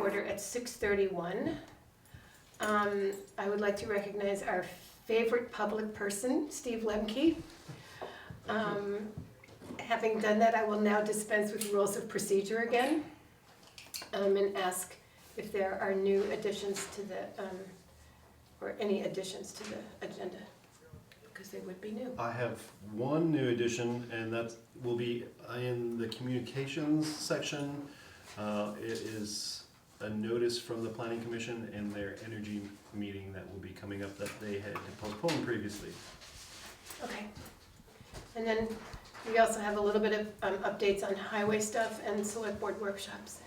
order at 6:31. I would like to recognize our favorite public person, Steve Lembke. Having done that, I will now dispense with rules of procedure again, and ask if there are new additions to the, or any additions to the agenda, because they would be new. I have one new addition, and that will be in the communications section. It is a notice from the Planning Commission in their energy meeting that will be coming up that they had postponed previously. Okay. And then we also have a little bit of updates on highway stuff and select board workshops.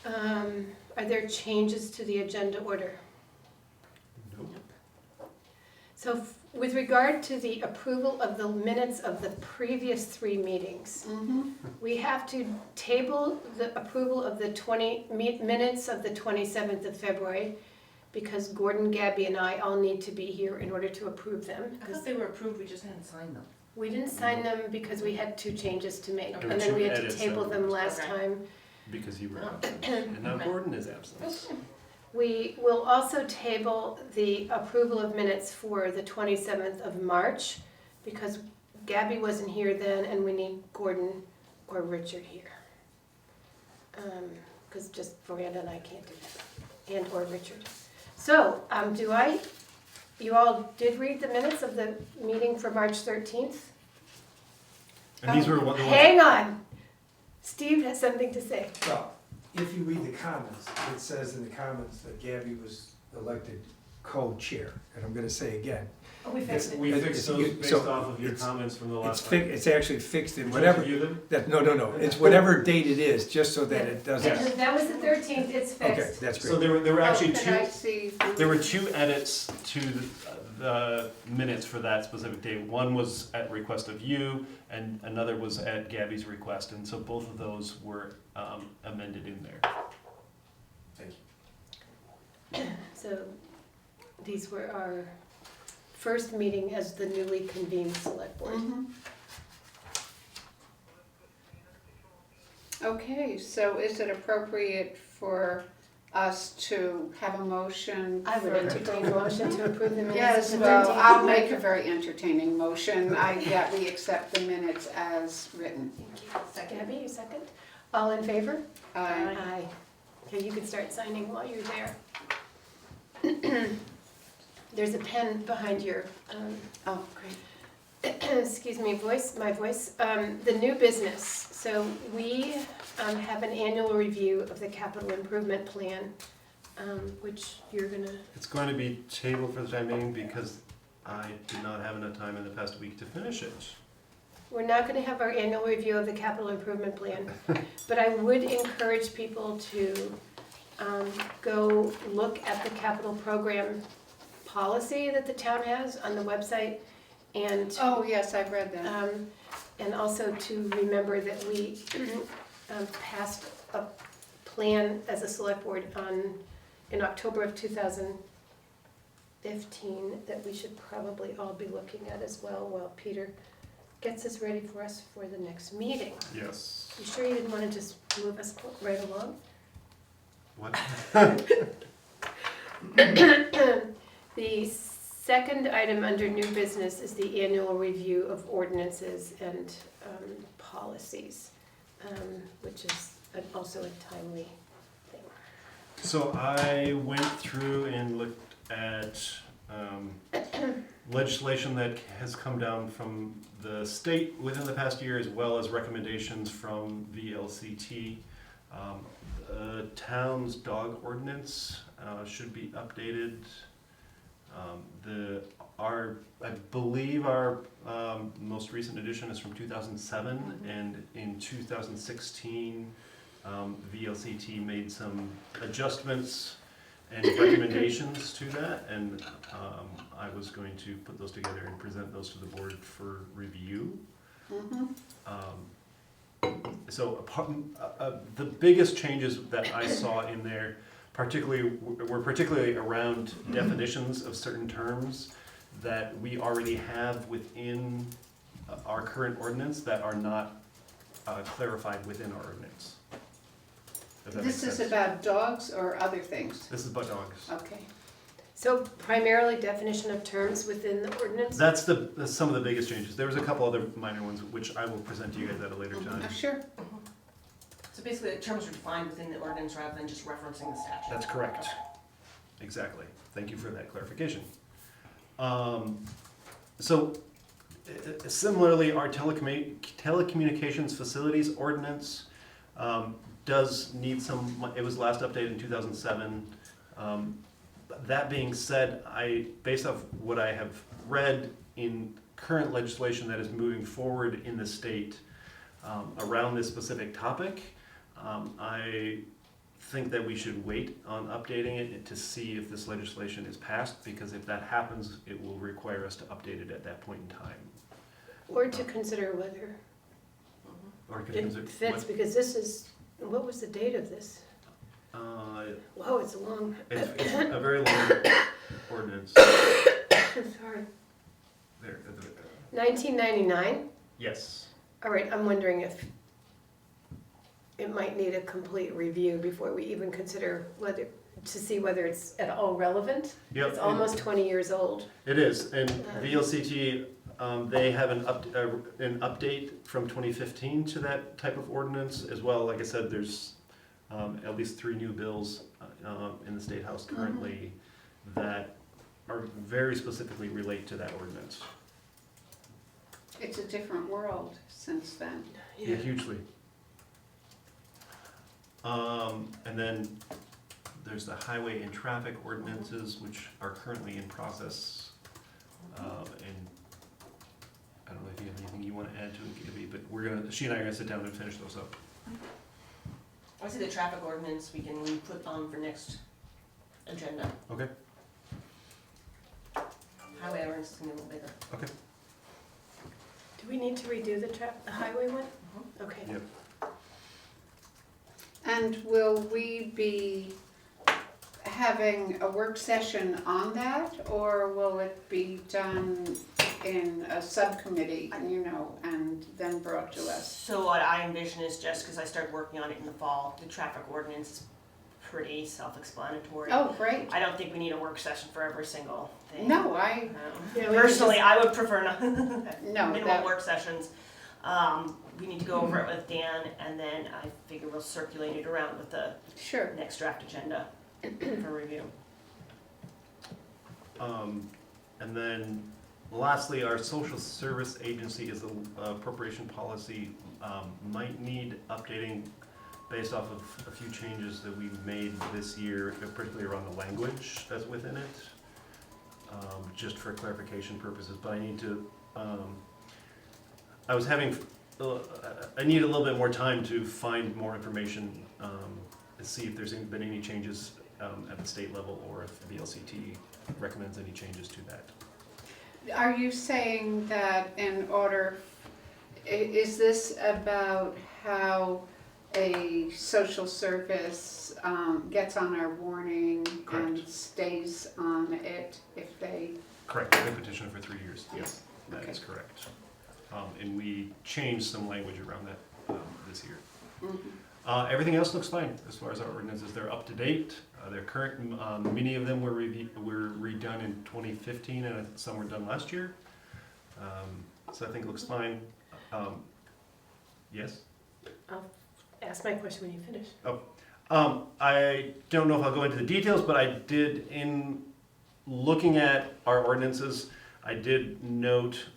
Are there changes to the agenda order? Nope. So with regard to the approval of the minutes of the previous 3 meetings, we have to table the approval of the minutes of the 27th of February, because Gordon, Gabby, and I all need to be here in order to approve them. I thought they were approved, we just hadn't signed them. We didn't sign them because we had 2 changes to make, Okay. and then we had to Edits table that them were- last Okay. time. Because you were absent, and now Gordon is absent. We will also table the approval of minutes for the 27th of March, because Gabby wasn't here then, and we need Gordon or Richard here. Because just Miranda and I can't do that, and or Richard. So, you all did read the minutes of the meeting for March 13th? And these were the ones. Hang on! Steve has something to say. Well, if you read the comments, it says in the comments that Gabby was elected co-chair, and I'm gonna say again, Oh, we fixed it. We fixed those based So off of your it's- comments from the it's last time. it's actually fixed in Did you whatever, review them? no, it's whatever date it is, just so that it doesn't, Yes. That was the 13th, it's okay, fixed. that's So great. there were actually Can I two, see? there were 2 edits to the minutes for that specific day. One was at request of you, and another was at Gabby's request, and so both of those were amended in there. Thank you. So these were our first meeting as the newly convened select board. Okay, so is it appropriate for us to have a motion? I would for- entertain a motion to approve the minutes Yes, of the well, 13th. I'll make a very entertaining motion, that we accept the minutes as written. Thank you. Gabby, you second? All in favor? Aye. Aye. Okay, you can start signing while you're there. There's a pen behind your, Oh, great. excuse me, my voice. The new business. So we have an annual review of the capital improvement plan, which you're gonna, It's going to be tabled for the time being because I did not have enough time in the past week to finish it. we're not gonna have our annual review of the capital improvement plan, but I would encourage people to go look at the capital program policy that the town has on the website, and Oh, yes, I've read that. and also to remember that we passed a plan as a select board in October of 2015 that we should probably all be looking at as well while Peter gets us ready for us for the next meeting. Yes. You sure you didn't want to just move us right along? What? The second item under new business is the annual review of ordinances and policies, which is also a timely thing. So I went through and looked at legislation that has come down from the state within the past year, as well as recommendations from VLCT. The town's dog ordinance should be updated. I believe our most recent edition is from 2007, and in 2016, VLCT made some adjustments and recommendations to that, and I was going to put those together and present those to the board for review. So the biggest changes that I saw in there were particularly around definitions of certain terms that we already have within our current ordinance that are not clarified within our ordinance. if that This makes is sense. about dogs or other things? This is about dogs. Okay. So primarily definition of terms within the ordinance? That's some of the biggest changes. There was a couple other minor ones, which I will present to you guys at a later time. Sure. So basically, the terms are defined within the ordinance rather than just referencing the statute. That's correct. Exactly. Thank you for that clarification. Similarly, our telecommunications facilities ordinance does need some, it was last updated in 2007. That being said, based off what I have read in current legislation that is moving forward in the state around this specific topic, I think that we should wait on updating it to see if this legislation is passed, because if that happens, it will require us to update it at that point in time. Or to consider whether Or it consider fits, because this is, what was the date of this? Whoa, it's a long, it's a very long ordinance. sorry. There, 1999? yes. All right, I'm wondering if it might need a complete review before we even consider whether, to see whether it's at all relevant. Yep. It's almost 20 years old. It is, and VLCT, they have an update from 2015 to that type of ordinance as well. Like I said, there's at least 3 new bills in the State House currently that are very specifically relate to that ordinance. It's a different world since then. Yeah, hugely. And then there's the highway and traffic ordinances, which are currently in process. And I don't know if you have anything you want to add to it, Gabby, but she and I are gonna sit down and finish those up. I see the traffic ordinance we can put on for next agenda. Okay. Highway ordinance is gonna be a little bigger. Okay. Do we need to redo the highway one? Okay. Yep. And will we be having a work session on that, or will it be done in a subcommittee, and then brought to us? So what I envision is, just because I started working on it in the fall, the traffic ordinance is pretty self-explanatory. Oh, great. I don't think we need a work session for every single thing. No, Yeah, we could Personally, just- I would prefer No, minimal that- work sessions. We need to go over it with Dan, and then I figure we'll circulate it around with the Sure. next draft agenda for review. And then lastly, our social service agency is appropriation policy might need updating based off of a few changes that we made this year, particularly around the language that's within it, just for clarification purposes. But I need to, I need a little bit more time to find more information to see if there's been any changes at the state level, or if the VLCT recommends any changes to that. Are you saying that is this about how a social service gets on our warning and Correct. stays on it if they? Correct, they petitioned for 3 years, yes, that Okay. is correct. And we changed some language around that this year. Mhm. Everything else looks fine as far as our ordinances. They're up to date. They're current. Many of them were redone in 2015, and some were done last year. So I think it looks fine. Yes? I'll ask my question when you finish. I don't know if I'll go into the details, but I did, in looking at our ordinances, I did note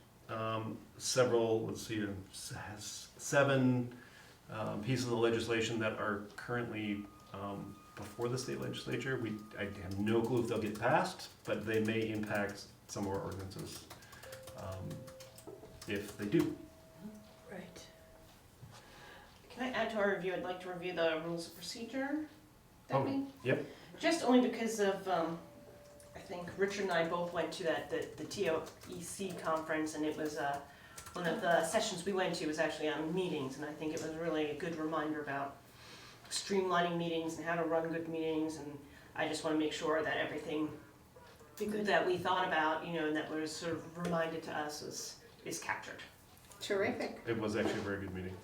several, let's see, 7 pieces of legislation that are currently before the state legislature. I have no clue if they'll get passed, but they may impact some of our ordinances if they do. Right. Can I add to our review? I'd like to review the rules of procedure. Oh, yep. Just only because of, I think Richard and I both went to the TOEC conference, and it was one of the sessions we went to was actually on meetings, and I think it was really a good reminder about streamlining meetings and how to run good meetings, and I just want to make sure that everything Be good. that we thought about, and that was sort of reminded to us is captured. Terrific. It was actually a very good meeting.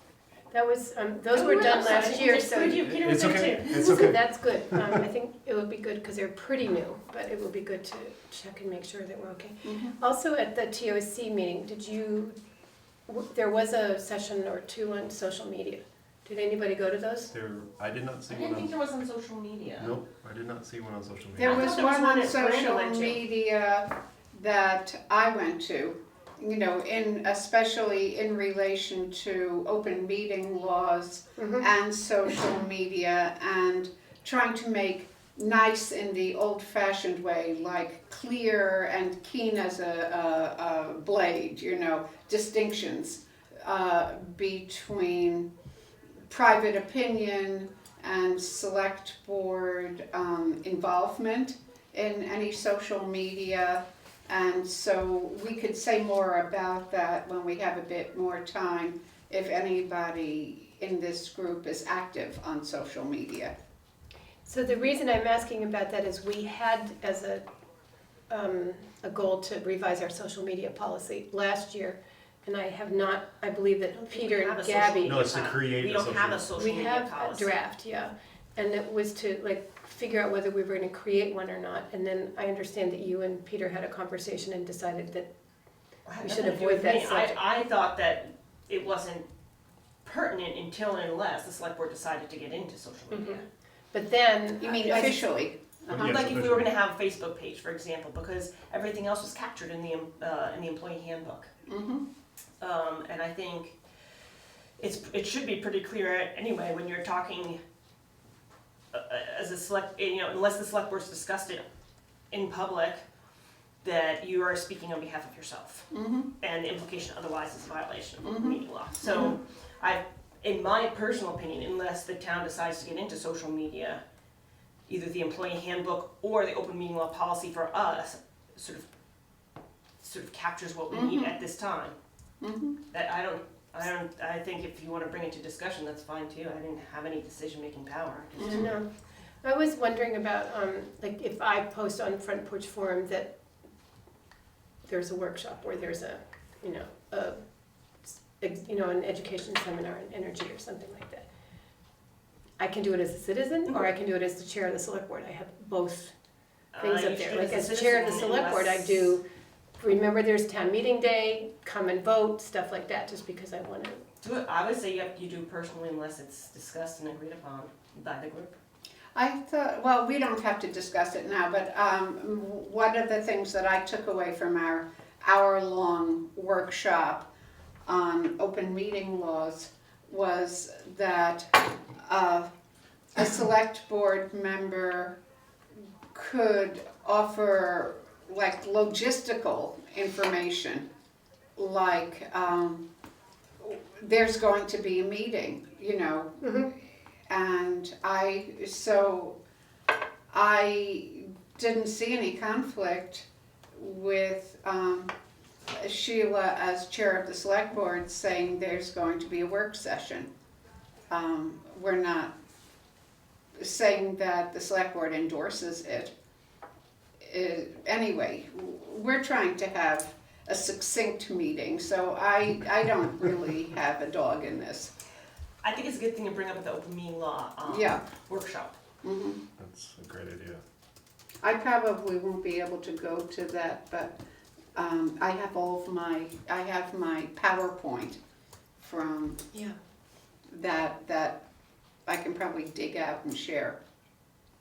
That was, those were done last year, so. Peter It's was there okay, too. it's So okay. that's good. I think it would be good because they're pretty new, but it would be good to check and make sure that we're okay. Also, at the TOEC meeting, there was a session or two on social media. Did anybody go to those? I did not see I one didn't think on, there was on social media. nope, I did not see one on social There media. I was thought there was one one on at Brandon social went to. media that I went to, you know, especially in relation to open meeting laws and social media, and trying to make nice in the old-fashioned way, like clear and keen as a blade, you know, distinctions between private opinion and select board involvement in any social media. And so we could say more about that when we have a bit more time, if anybody in this group is active on social media. So the reason I'm asking about that is we had as a goal to revise our social media policy last year, and I have not, I believe that Peter and Gabby. No, it's to create We a don't social. have a social We media have a policy. draft, yeah, and it was to like figure out whether we were gonna create one or not, and then I understand that you and Peter had a conversation and decided that, Had we nothing should to do avoid with that me. subject. I thought that it wasn't pertinent until and unless the select board decided to get into social media. but then. You mean I just- officially? Yes, Like if we officially. were gonna have a Facebook page, for example, because everything else was captured in the employee handbook. And I think it should be pretty clear anyway when you're talking as a select, you know, unless the select board's discussed it in public, that you are speaking on behalf of yourself. And the implication otherwise is a violation of open meeting law. So in my personal opinion, unless the town decides to get into social media, either the employee handbook or the open meeting law policy for us sort of captures what we need at this time. That I think if you want to bring it to discussion, that's fine too. I didn't have any decision-making power. No, I was wondering about, like, if I post on Front Porch Forum that there's a workshop, or there's a, an education seminar in energy or something like that. I can do it as a citizen, or I can do it as the chair of the select board. I have both things You up should there. do Like, it as a chair of the citizen select board, I unless- do, remember there's town meeting day, come and vote, stuff like that, just because I want to. Do it. I would say you do personally unless it's discussed and agreed upon by the group. I thought, well, we don't have to discuss it now, but one of the things that I took away from our hour-long workshop on open meeting laws was that a select board member could offer like logistical information, like there's going to be a meeting, you know, and I didn't see any conflict with Sheila as chair of the select board saying there's going to be a work session. We're not saying that the select board endorses it. Anyway, we're trying to have a succinct meeting, so I don't really have a dog in this. I think it's a good thing to bring up at the open meeting law Yeah. workshop. That's a great idea. I probably won't be able to go to that, but I have my PowerPoint from Yeah. that I can probably dig out and share.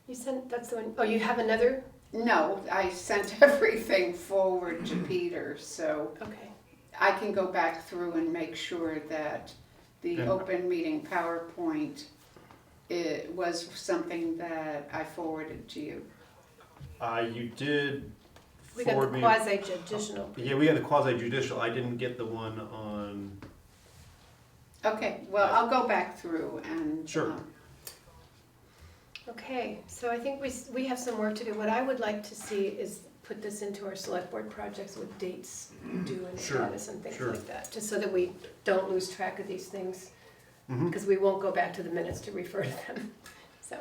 You sent, that's the one, oh, you have another? No, I sent everything forward to Peter, so Okay. I can go back through and make sure that the And- open meeting PowerPoint, it was something that I forwarded to you. You did We got forward the me. quasi judicial. Yeah, we had the quasi judicial. I didn't get the one on. Okay, well, I'll go back through and. Sure. Okay, so I think we have some work to do. What I would like to see is put this into our select board projects with dates due and Sure, status and things sure. like that, just so that we don't lose track of these things, Mhm. because we won't go back to the minutes to refer to them. So,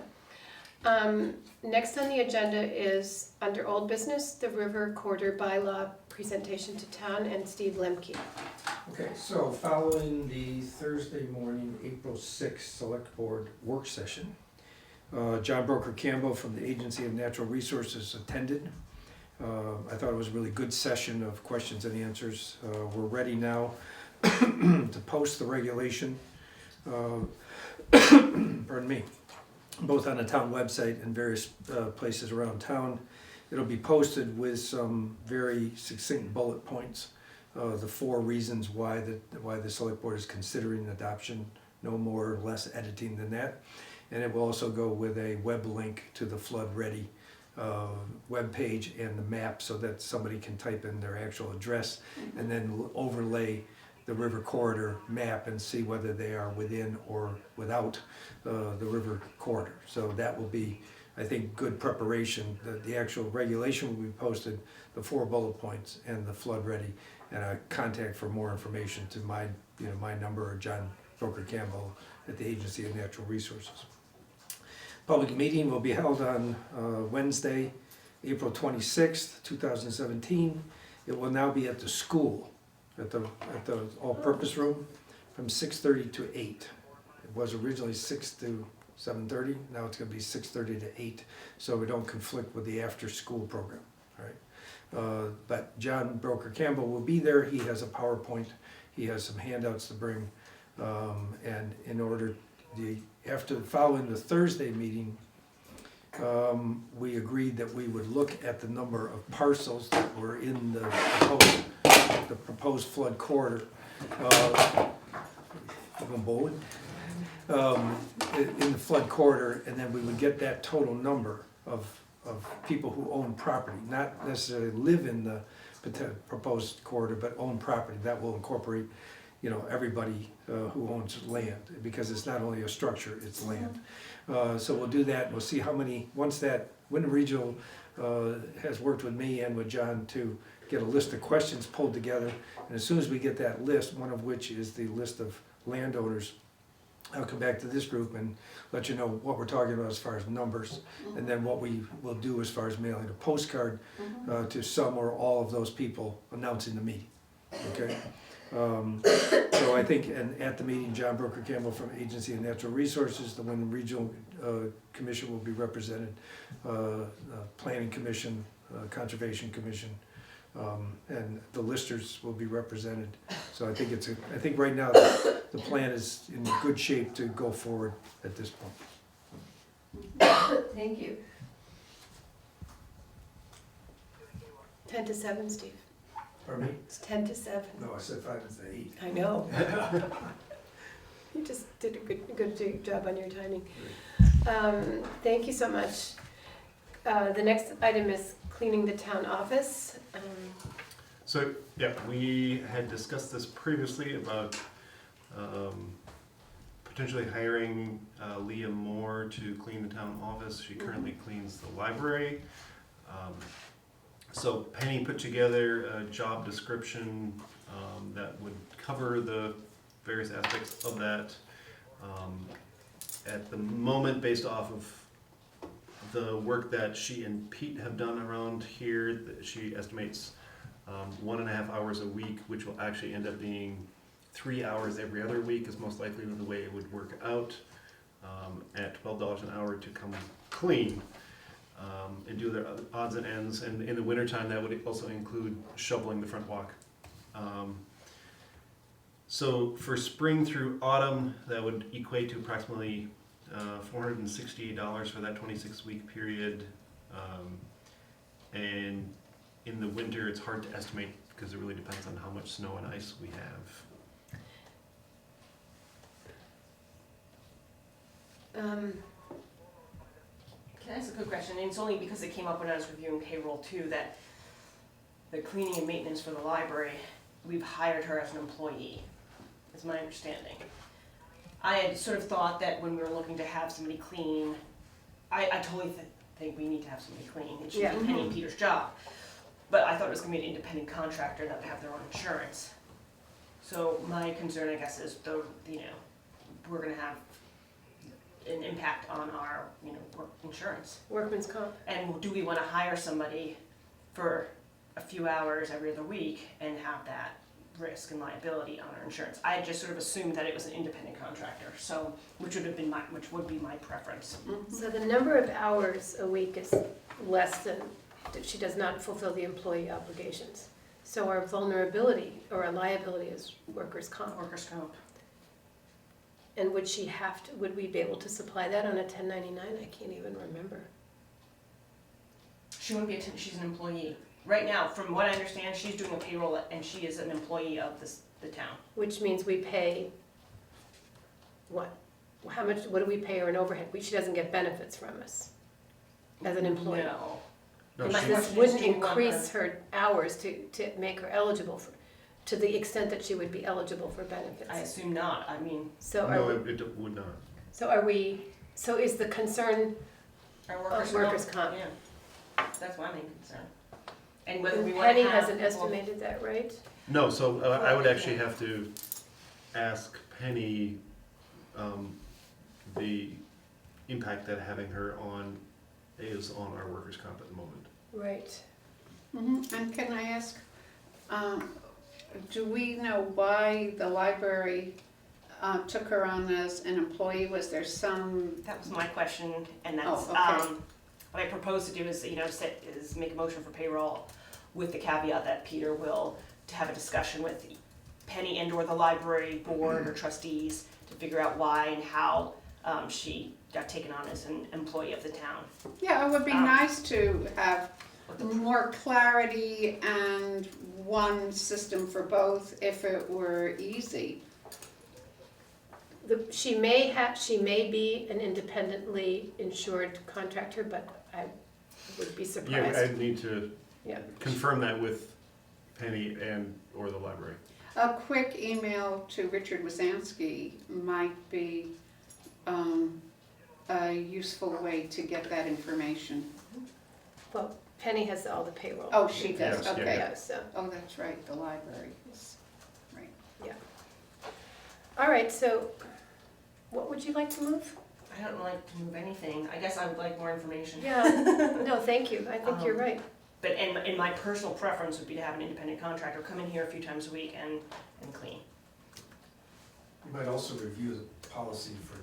Next on the agenda is, under old business, the River Corridor Bylaw presentation to town and Steve Lembke. Okay, so following the Thursday morning, April 6th Select Board work session, John Broker Campbell from the Agency of Natural Resources attended. I thought it was a really good session of questions and answers. We're ready now to post the regulation, pardon me, both on the town website and various places around town. It'll be posted with some very succinct bullet points, the 4 reasons why the select board is considering adoption, no more or less editing than that. And it will also go with a web link to the Flood Ready web page and the map, so that somebody can type in their actual address and then overlay the river corridor map and see whether they are within or without the river corridor. So that will be, I think, good preparation. The actual regulation will be posted, the 4 bullet points and the Flood Ready, and a contact for more information to my number, or John Broker Campbell at the Agency of Natural Resources. Public meeting will be held on Wednesday, April 26th, 2017. It will now be at the school, at the all-purpose room, from 6:30 to 8. It was originally 6 to 7:30, now it's gonna be 6:30 to 8, so we don't conflict with the after-school program, all right? But John Broker Campbell will be there. He has a PowerPoint, he has some handouts to bring, and in order, following the Thursday meeting, we agreed that we would look at the number of parcels that were in the proposed flood corridor. Going bowling? In the flood corridor, and then we would get that total number of people who own property, not necessarily live in the proposed corridor, but own property. That will incorporate, everybody who owns land, because it's not only a structure, it's land. So we'll do that, and we'll see how many, Wyndham Regional has worked with me and with John to get a list of questions pulled together, and as soon as we get that list, one of which is the list of landowners, I'll come back to this group and let you know what we're talking about as far as numbers, and then what we will do as far as mailing a postcard to some or all of those people announcing the meeting, okay? So I think, and at the meeting, John Broker Campbell from Agency of Natural Resources, the Wyndham Regional Commission will be represented, Planning Commission, Conservation Commission, and the listers will be represented. So I think right now the plan is in good shape to go forward at this point. Thank you. 10 to 7, Steve. Pardon me? It's 10 to 7. No, I said 5 to 8. I know. You just did a good job on your timing. Thank you so much. The next item is cleaning the town office. So, yeah, we had discussed this previously about potentially hiring Leah Moore to clean the town office. She currently cleans the library. So Penny put together a job description that would cover the various aspects of that. At the moment, based off of the work that she and Pete have done around here, she estimates 1.5 hours a week, which will actually end up being 3 hours every other week, is most likely the way it would work out, at $12 an hour to come clean and do their odds and ends. And in the wintertime, that would also include shoveling the front walk. So for spring through autumn, that would equate to approximately $468 for that 26-week period. And in the winter, it's hard to estimate because it really depends on how much snow and ice we have. Can I ask a quick question? And it's only because it came up when I was reviewing payroll too, that the cleaning and maintenance for the library, we've hired her as an employee, is my understanding. I had sort of thought that when we were looking to have somebody clean, I totally think we need to have somebody clean. It should be Penny and Peter's job. But I thought it was gonna be an independent contractor that would have their own insurance. So my concern, I guess, is we're gonna have an impact on our, work insurance. Workman's comp. And do we want to hire somebody for a few hours every other week and have that risk and liability on our insurance? I just sort of assumed that it was an independent contractor, so, which would be my preference. So the number of hours a week is less than, she does not fulfill the employee obligations. So our vulnerability or our liability is workers' comp. Workers' comp. And would would we be able to supply that on a 1099? I can't even remember. She wouldn't be she's an employee. Right now, from what I understand, she's doing a payroll and she is an employee of the town. Which means we pay, what? What do we pay her in overhead? She doesn't get benefits from us as an employee. No. No, My she- This question is, wouldn't do you want increase her hours to make her eligible to the extent that she would be eligible for benefits. I assume not. I mean, So No, are we, it would not. so is the concern our of workers' comp? Yeah, that's my main concern. And whether And we want to Penny have hasn't people- estimated that, right? No, so I would actually have to ask Penny the impact that having her on is on our workers' comp at the moment. Right. And can I ask, do we know why the library took her on as an employee? Was there some, That was my question, and that's, Oh, okay. what I propose to do is, is make a motion for payroll with the caveat that Peter will to have a discussion with Penny and or the library board or trustees to figure out why and how she got taken on as an employee of the town. yeah, it would be nice to have What the- more clarity and one system for both if it were easy. She may be an independently insured contractor, but I would be Yeah, surprised. I'd need to Yeah. confirm that with Penny and or the library. A quick email to Richard Wazansky might be a useful way to get that information. Well, Penny has all the payroll. Oh, she does, Yes, yeah, okay. Yeah, so, Oh, that's right, the library is, right. all right, so what would you like to move? I don't like to move anything. I guess I would like more information. Yeah, no, thank you, I think you're right. But and my personal preference would be to have an independent contractor come in here a few times a week and clean. You might also review the policy for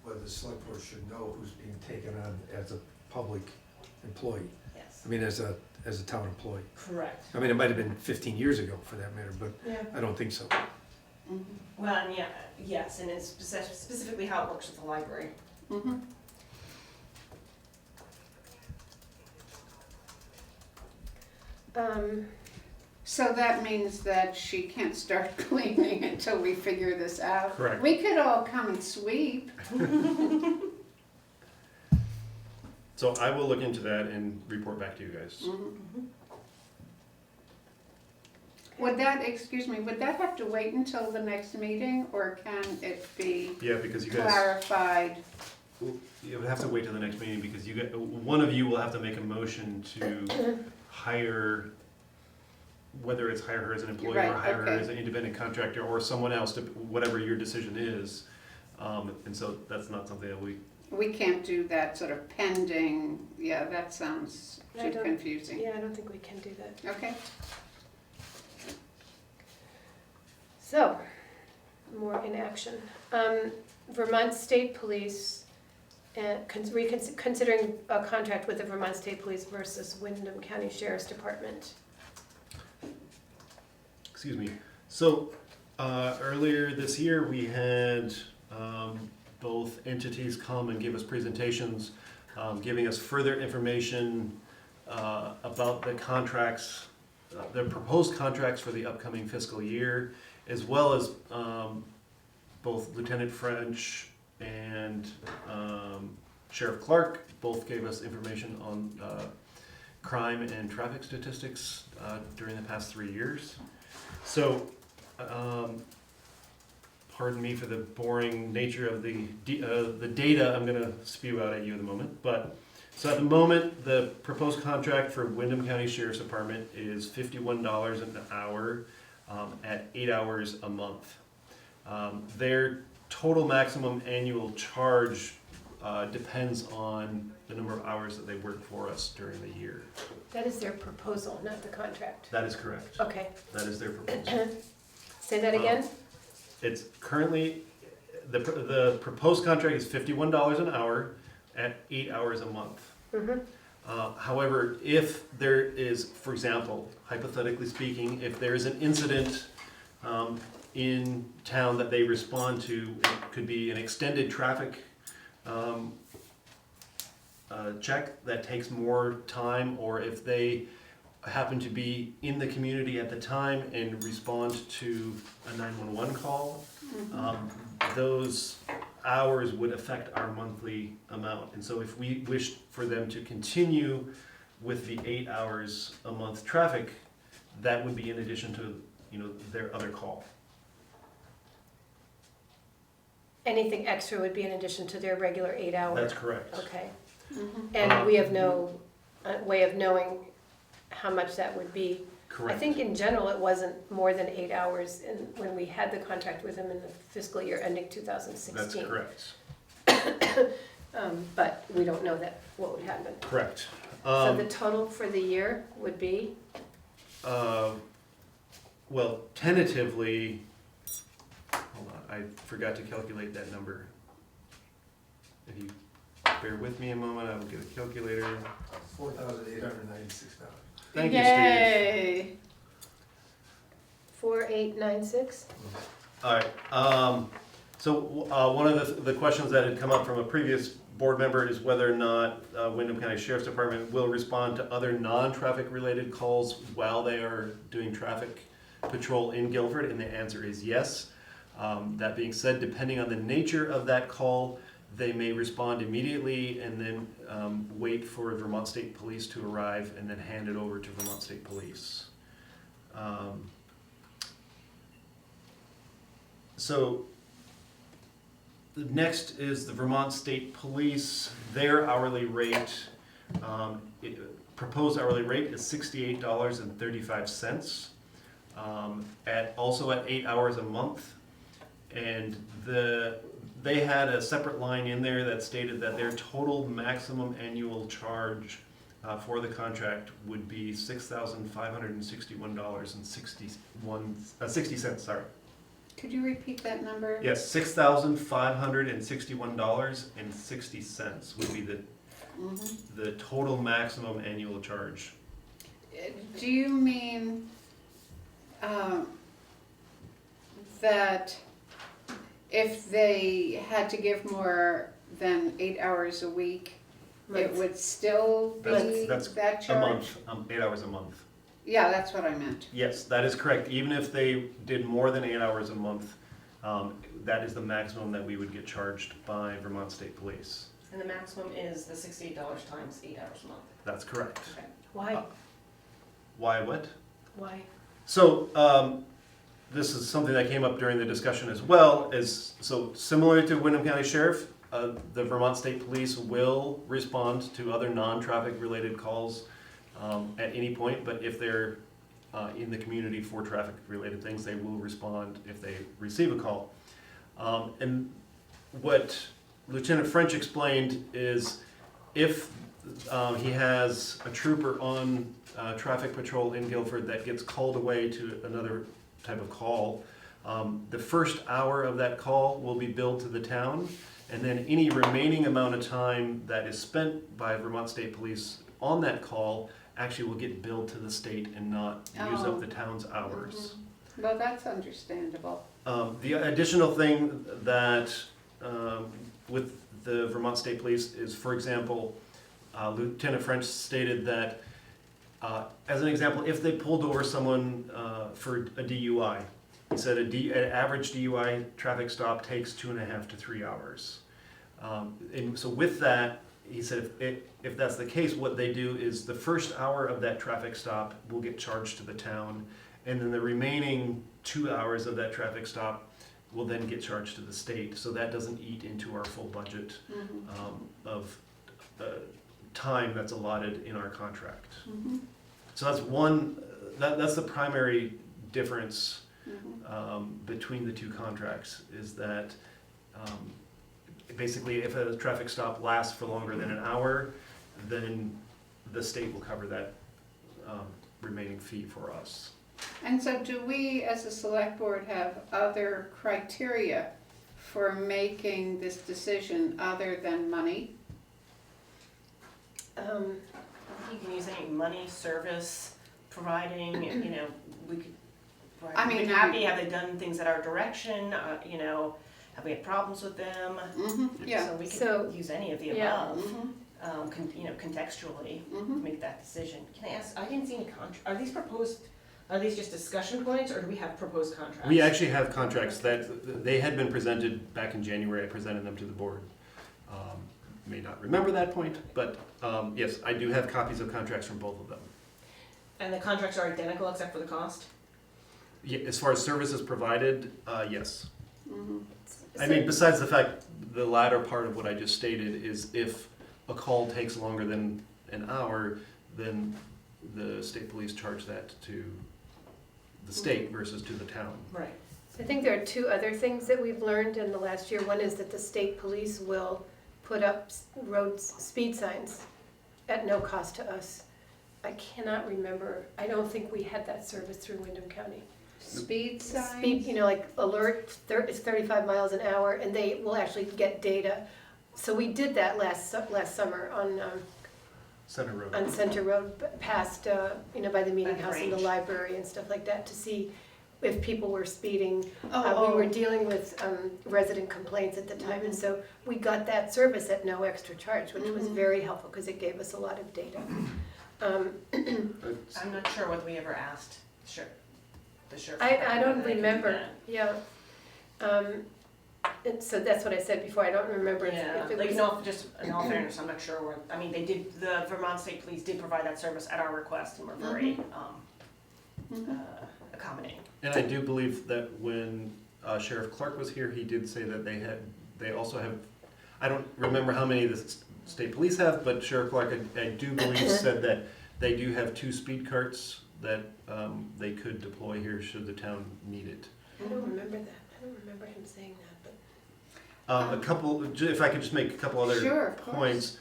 whether the select board should know who's being taken on as a public employee. Yes. I mean, as a town employee. Correct. I mean, it might have been 15 years ago for that matter, but Yeah. I don't think so. Mhm. Well, and yes, and it's specifically how it works with the library. Mhm. So that means that she can't start cleaning until we figure this out? Correct. We could all come and sweep. So I will look into that and report back to you guys. Mhm. Would that, excuse me, would that have to wait until the next meeting, or can it be Yeah, because you guys, clarified? you would have to wait till the next meeting because one of you will have to make a motion to hire, whether it's hire her as an employee or Right, hire her okay. as an independent contractor or someone else, to whatever your decision is. And so that's not something that We can't do that sort of pending, yeah, that sounds I too don't- confusing. Yeah, I don't think we can do that. Okay, So, more in action. Vermont State Police, considering a contract with the Vermont State Police versus Windham County Sheriff's Department. Excuse me. So, earlier this year, we had both entities come and give us presentations, giving us further information about the contracts, the proposed contracts for the upcoming fiscal year, as well as both Lieutenant French and Sheriff Clark both gave us information on crime and traffic statistics during the past 3 years. So, pardon me for the boring nature of the data I'm going to spew out at you in a moment. But so at the moment, the proposed contract for Windham County Sheriff's Department is $51 an hour at 8 hours a month. Their total maximum annual charge depends on the number of hours that they work for us during the year. That is their proposal, not the contract. That is correct. Okay, That is their proposal. say that again? It's currently, the proposed contract is $51 an hour at 8 hours a month. Mm-hmm. However, if there is, for example, hypothetically speaking, if there is an incident in town that they respond to, it could be an extended traffic check that takes more time, or if they happen to be in the community at the time and respond to a 911 call, those hours would affect our monthly amount. And so if we wished for them to continue with the 8 hours a month traffic, that would be in addition to, their other call. Anything extra would be in addition to their regular 8 hour? That's correct. Okay. And we have no way of knowing how much that would be? I Correct. think in general, it wasn't more than 8 hours when we had the contract with them in the fiscal year ending 2016. That's correct. But we don't know what would happen. Correct. So the total for the year would be? Well, tentatively, hold on, I forgot to calculate that number. If you bear with me a moment, I will get a calculator. $4,896. Thank you, Steve. Yay! 4896? All right, so one of the questions that had come up from a previous board member is whether or not Windham County Sheriff's Department will respond to other non-traffic related calls while they are doing traffic patrol in Guilford, and the answer is yes. That being said, depending on the nature of that call, they may respond immediately and then wait for Vermont State Police to arrive and then hand it over to Vermont State Police. So the next is the Vermont State Police. Their hourly rate, proposed hourly rate is $68.35. Also at 8 hours a month. And they had a separate line in there that stated that their total maximum annual charge for the contract would be $6,561.60. Sorry. Could you repeat that number? Yes, $6,561.60 would be the total maximum annual charge. Do you mean that if they had to give more than 8 hours a week, it Month. would still be That's that a charge? month, 8 hours a month. Yeah, that's what I meant. Yes, that is correct. Even if they did more than 8 hours a month, that is the maximum that we would get charged by Vermont State Police. And the maximum is the $68 times 8 hours a month. That's correct. Okay. Why? Why what? Why? So, this is something that came up during the discussion as well, so similar to Windham County Sheriff, the Vermont State Police will respond to other non-traffic related calls at any point, but if they're in the community for traffic related things, they will respond if they receive a call. And what Lieutenant French explained is if he has a trooper on traffic patrol in Guilford that gets called away to another type of call, the first hour of that call will be billed to the town, and then any remaining amount of time that is spent by Vermont State Police on that call actually will get billed to the state and not use up the town's hours. Well, that's understandable. The additional thing that with the Vermont State Police is, for example, Lieutenant French stated that, as an example, if they pulled over someone for a DUI, he said an average DUI traffic stop takes 2.5 to 3 hours. And so with that, he said if that's the case, what they do is the first hour of that traffic stop will get charged to the town, and then the remaining 2 hours of that traffic stop will then get charged to the state. So that doesn't eat into our full budget of time that's allotted in our contract. So that's that's the primary difference between the two contracts, is that basically, if a traffic stop lasts for longer than an hour, then the state will cover that remaining fee for us. And so do we, as a select board, have other criteria for making this decision other than money? You can use any money, service, providing, we could, I mean, we'd be happy, have they done things at our direction, have we had problems with them? Yeah. So we So- could use any of the yeah. above, Mhm. contextually to Mhm. make that decision. Can I ask, I didn't see any are these proposed, are these just discussion points, or do we have proposed contracts? We actually have contracts that, they had been presented back in January, I presented them to the board. May not remember that point, but yes, I do have copies of contracts from both of them. And the contracts are identical except for the cost? Yeah, as far as services provided, yes. Mhm. I mean, besides the fact, the latter part of what I just stated is if a call takes longer than an hour, then the state police charge that to the state versus to the town. Right. I think there are two other things that we've learned in the last year. One is that the state police will put up road speed signs at no cost to us. I cannot remember, I don't think we had that service through Windham County. Speed signs? Speed, like alert, it's 35 miles an hour, and they will actually get data. So we did that last summer Center Road. on Center Road, past, by the meeting By the house and the range. library and stuff like that, to see if people were speeding. Oh, We were dealing with resident complaints at the time, and so we got that service at no extra charge, which was Mhm. very helpful, because it gave us a lot of data. I'm not sure whether we ever asked the sheriff. I don't whether they could do remember, that. yeah. And so that's what I said before, I don't remember if Yeah, it like, was. no, just in all fairness, I'm not sure where, the Vermont State Police did provide that service at our request, and we're very, Mhm. accommodating. And I do believe that when Sheriff Clark was here, he did say that they also have, I don't remember how many the state police have, but Sheriff Clark, I do believe, said that they do have 2 speed carts that they could deploy here should the town need it. I don't remember that, I don't remember him saying that, but. If I could just make a couple other Sure, of course. points,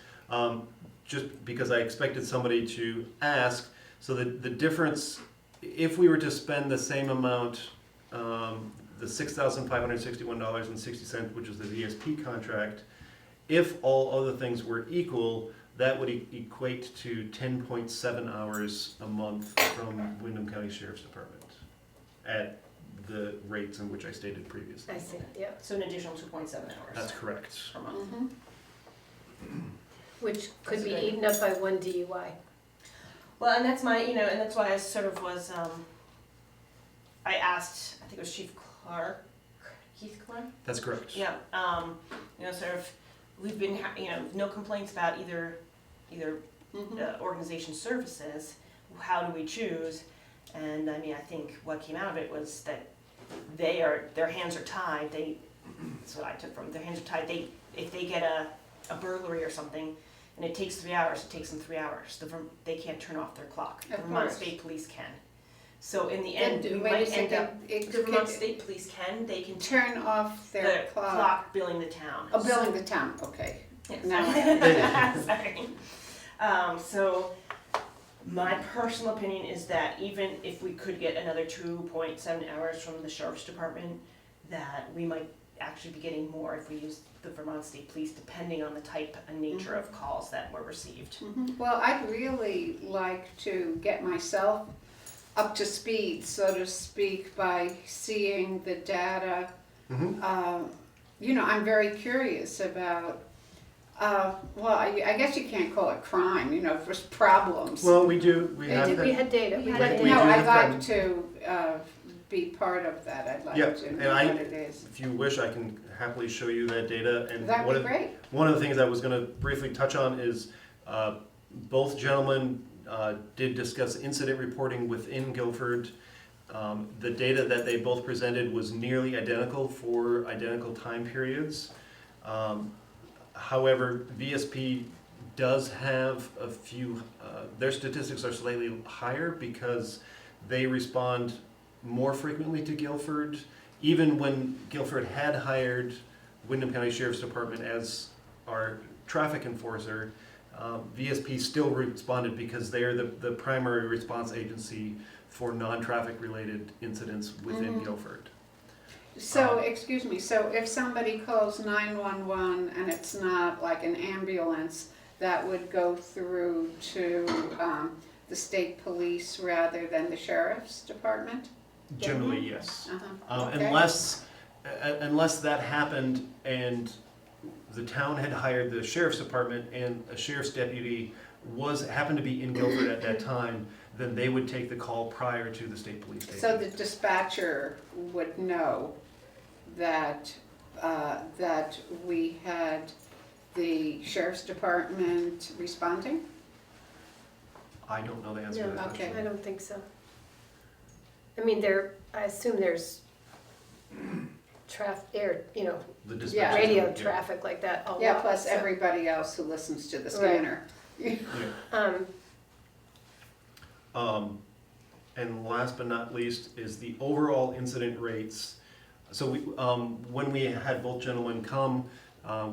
just because I expected somebody to ask, so the difference, if we were to spend the same amount, the $6,561.60, which is the VSP contract, if all other things were equal, that would equate to 10.7 hours a month from Windham County Sheriff's Department at the rates in which I stated previously. I see, yeah, So an additional 2.7 hours That's correct. per month. Mhm. which could That's be good. eaten up by one DUI. Well, and that's and that's why I sort of was, I asked, I think it was Chief Clark, Keith Clark? That's correct. Yeah, sort of, we've been, no complaints about either Mhm. organization services. How do we choose? And I think what came out of it was that their hands are tied. That's what I took from it. Their hands are tied. If they get a burglary or something, and it takes 3 hours, it takes them 3 hours. They can't turn off their clock. The Of Vermont course. State Police can. So in the Then end, we wait a might end second, up, it the Vermont could State Police they can turn off their the clock. clock billing the town. Oh, billing the town, okay. Yes. Now Sorry. So my personal opinion is that even if we could get another 2.7 hours from the Sheriff's Department, that we might actually be getting more if we use the Vermont State Police, depending on the type and nature of calls that were received. Mhm. Well, I'd really like to get myself up to speed, so to speak, by seeing the data. Mhm. I'm very curious about, I guess you can't call it crime, just problems. Well, we do, we have We that. had data, we No, got we data. do I'd have like them. to be part of that, I'd like Yeah, to and know I- what it is. If you wish, I can happily show you that data. And That'd one be of, great. one of the things I was gonna briefly touch on is, both gentlemen did discuss incident reporting within Guilford. The data that they both presented was nearly identical for identical time periods. However, VSP does have a few, their statistics are slightly higher because they respond more frequently to Guilford. Even when Guilford had hired Wyndham County Sheriff's Department as our traffic enforcer, VSP still responded because they are the primary response agency for non-traffic related incidents within Guilford. So, excuse me, so if somebody calls 911 and it's not like an ambulance, that would go through to the state police rather than the sheriff's department? Generally, yes. Okay. Unless that happened and the town had hired the sheriff's department and a sheriff's deputy happened to be in Guilford at that time, then they would take the call prior to the state police station. So the dispatcher would know that, that we had the sheriff's department responding? I don't know the answer to No, that okay. question. I don't think so. I mean, I assume there's The dispatch. Yeah. radio Yeah. traffic like that a lot. Yeah, plus so- everybody else who listens to the Right. scanner. And last but not least is the overall incident rates. So when we had both gentlemen come,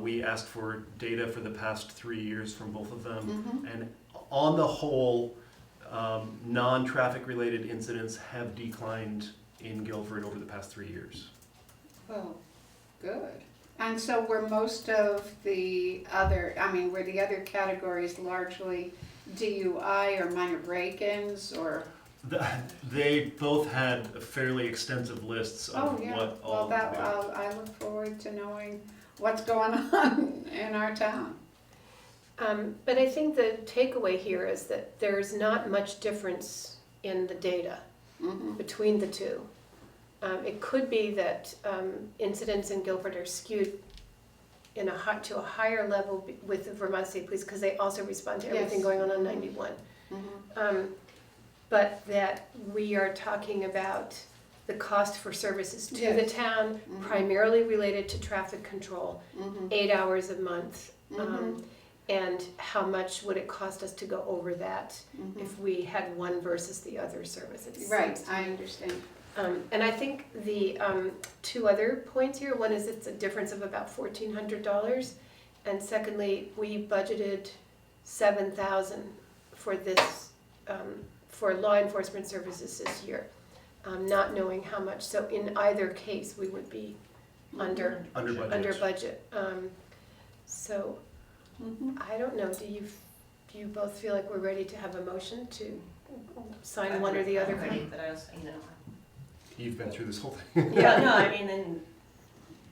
we asked for data for the past 3 years from both of them. Mhm. And on the whole, non-traffic related incidents have declined in Guilford over the past 3 years. Oh, good. And so were most of the other, were the other categories largely DUI or minor break-ins or? They both had fairly extensive lists Oh, of yeah, what well, all. I look forward to knowing what's going on in our town. But I think the takeaway here is that there's not much difference in the data Mhm. between the two. It could be that incidents in Guilford are skewed to a higher level with the Vermont State Police because they also respond to everything Yes. going on 91. Mhm. But that we are talking about the cost for services to the Yes. town, Mhm. primarily related to traffic control, Mhm. 8 hours a month. Mhm. And how much would it cost us to go over that Mhm. if we had one versus the other service? It Right, seems- I understand. And I think the two other points here, one is it's a difference of about $1,400. And secondly, we budgeted $7,000 for this, for law enforcement services this year, not knowing how much. So in either case, we would be under Under budget. So Mhm. I don't know, do you both feel like we're ready to have a motion to sign one or the other? I'm ready, but I also, You've been through this whole thing. Yeah, no, I mean, and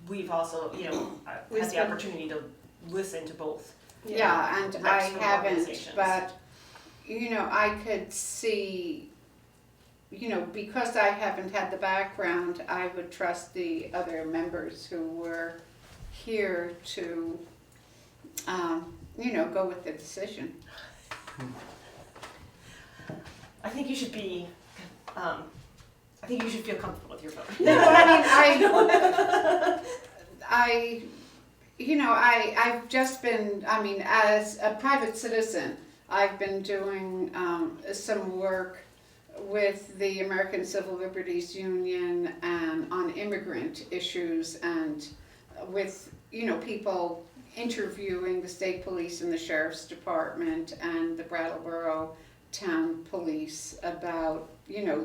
we've also, We've had the spent- opportunity to listen to both. Yeah, and I reps from haven't, organizations. but, I could see, because I haven't had the background, I would trust the other members who were here to, go with the decision. I think you should be, I think you should feel comfortable with your vote. No, I've just been, as a private citizen, I've been doing some work with the American Civil Liberties Union and on immigrant issues and with, people interviewing the state police and the sheriff's department and the Brattleboro town police about,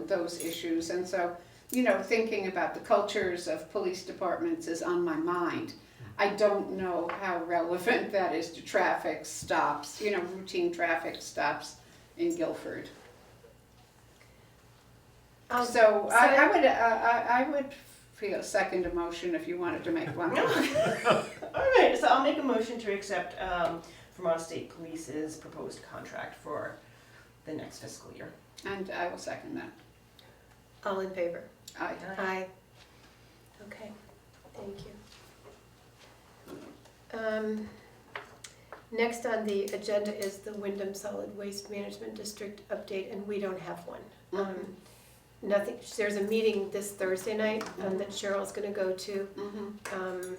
those issues. And so, thinking about the cultures of police departments is on my mind. I don't know how relevant that is to traffic stops, routine traffic stops in Guilford. So I would feel second a motion if you wanted to make one. All right, so I'll make a motion to accept Vermont State Police's proposed contract for the next fiscal year. And I will second that. All in favor? Aye. Aye. Okay, thank you. Next on the agenda is the Wyndham Solid Waste Management District update, and we don't have one. Nothing, there's a meeting this Thursday night that Cheryl's gonna go to. Mhm.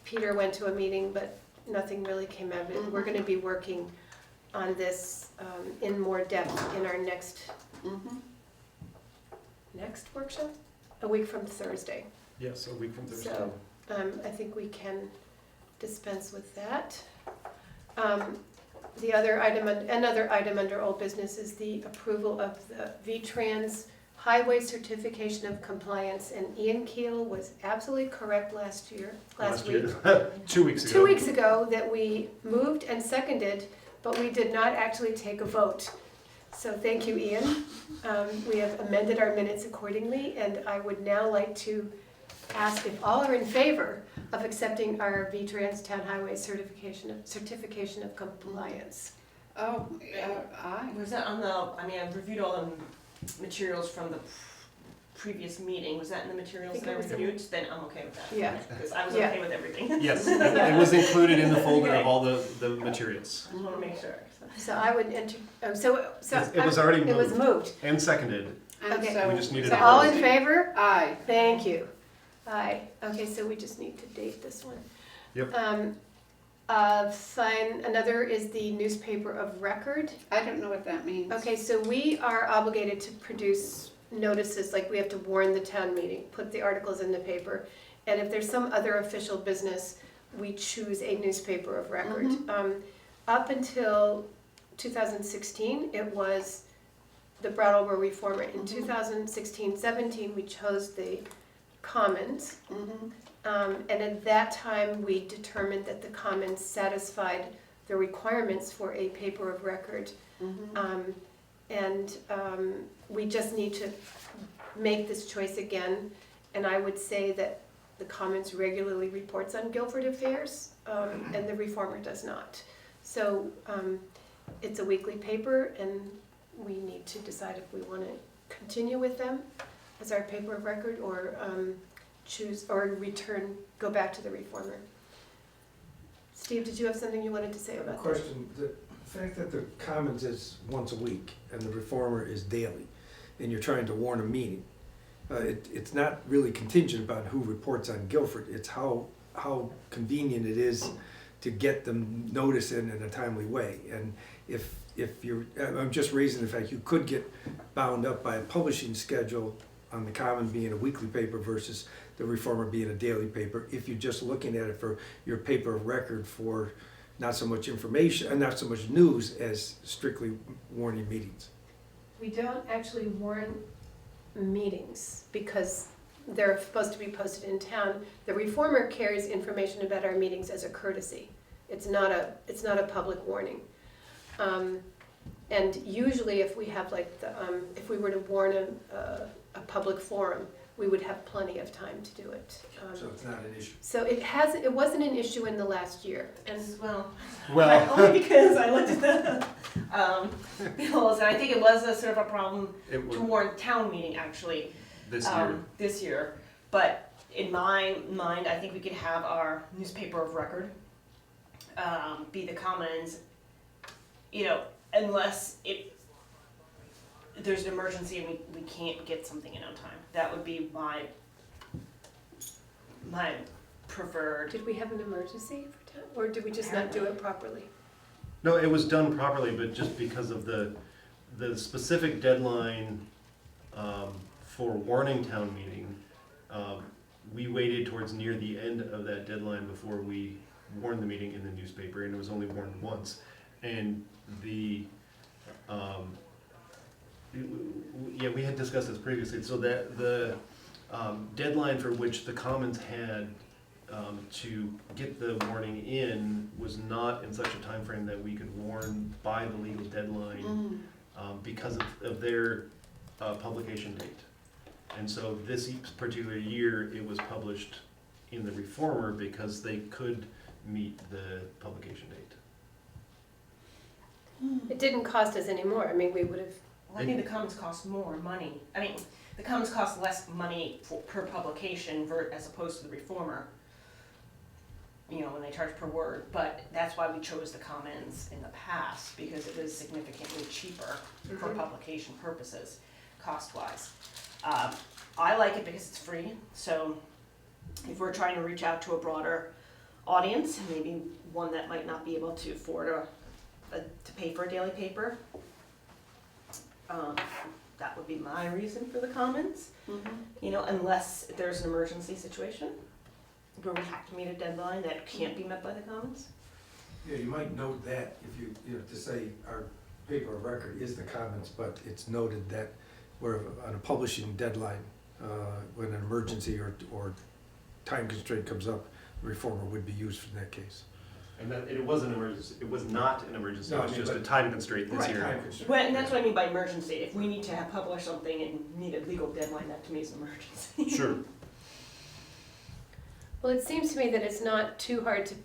Peter went to a meeting, but nothing really came out of it. We're gonna be working on this in more depth in our next Mhm. workshop? A week from Thursday. Yes, a week from Thursday. So, I think we can dispense with that. The other item, another item under old business is the approval of the VTrans Highway Certification of Compliance, and Ian Keel was absolutely correct last week. 2 weeks ago. 2 weeks ago that we moved and seconded, but we did not actually take a vote. So thank you, Ian. We have amended our minutes accordingly, and I would now like to ask if all are in favor of accepting our VTrans Town Highway Certification of Compliance. Oh, aye. Was that on the, I mean, I've reviewed all the materials from the previous meeting. Was that in the materials think that I it was in- reviewed? Then I'm okay with that. Yeah. Because I was Yeah. okay with everything. Yes, it was included in the folder Okay. of all the materials. I just want to make sure. So I would enter, so. It was already It was moved. and seconded. And Okay. so. We just needed So a all vote. in favor? Aye. Thank you. Aye. Okay, so we just need to date this one. Yep. Fine, another is the newspaper of record. I don't know what that means. Okay, so we are obligated to produce notices, like we have to warn the town meeting, put the articles in the paper. And if there's some other official business, we choose a newspaper of record. Up until 2016, it was the Brattleboro Reformer. In 2016-17, we chose the Commons. And at that time, we determined that the Commons satisfied the requirements for a paper of record. We just need to make this choice again. And I would say that the Commons regularly reports on Guilford affairs, and the Reformer does not. So it's a weekly paper, and we need to decide if we want to continue with them as our paper of record, or choose or go back to the Reformer. Steve, did you have something you wanted to say about that? Question, the fact that the Commons is once a week and the Reformer is daily, and you're trying to warn a meeting, it's not really contingent about who reports on Guilford, it's how convenient it is to get them notice in a timely way. And if you're, I'm just raising the fact you could get bound up by a publishing schedule on the Common being a weekly paper versus the Reformer being a daily paper, if you're just looking at it for your paper of record for not so much information, and not so much news as strictly warning meetings. We don't actually warn meetings because they're supposed to be posted in town. The Reformer carries information about our meetings as a courtesy. It's not a public warning. And usually if we have like if we were to warn a public forum, we would have plenty of time to do it. So it's not an issue. So it wasn't an issue in the last year. And Well, Well, only because I looked at the bills, and I think it was a sort of a problem it to was warn town meeting actually this year. But in my mind, I think we could have our newspaper of record be the Commons, unless there's an emergency and we can't get something in on time. That would be my preferred. did we have an emergency for town, or did we just not do it properly? No, it was done properly, but just because of the specific deadline for warning town meeting, we waited towards near the end of that deadline before we warned the meeting in the newspaper, and it was only warned once. And we had discussed this previously, so that the deadline for which the Commons had to get the warning in was not in such a time frame that we could warn by the legal deadline because of their publication date. And so this particular year, it was published in the Reformer because they could meet the publication date. It didn't cost us any more. I mean, we would have. I think the Commons cost more money. I mean, the Commons cost less money per publication as opposed to the Reformer. When they charge per word, but that's why we chose the Commons in the past, because it was significantly cheaper for publication purposes, cost-wise. I like it because it's free, so if we're trying to reach out to a broader audience, maybe one that might not be able to afford to pay for a daily paper, that would be my reason for the Commons, unless there's an emergency situation. where we have to meet a deadline that can't be met by the Commons? Yeah, you might note that if you, to say our paper of record is the comments, but it's noted that we're on a publishing deadline, when an emergency or time constraint comes up, the reformer would be used in that case. And that, it was an emergency, it was not an emergency, No, it was I mean, just a but- time constraint this Right. year. Time constraint. Well, and that's what I mean by emergency. If we need to have published something and need a legal deadline, that to me is an emergency. Sure. Well, it seems to me that it's not too hard to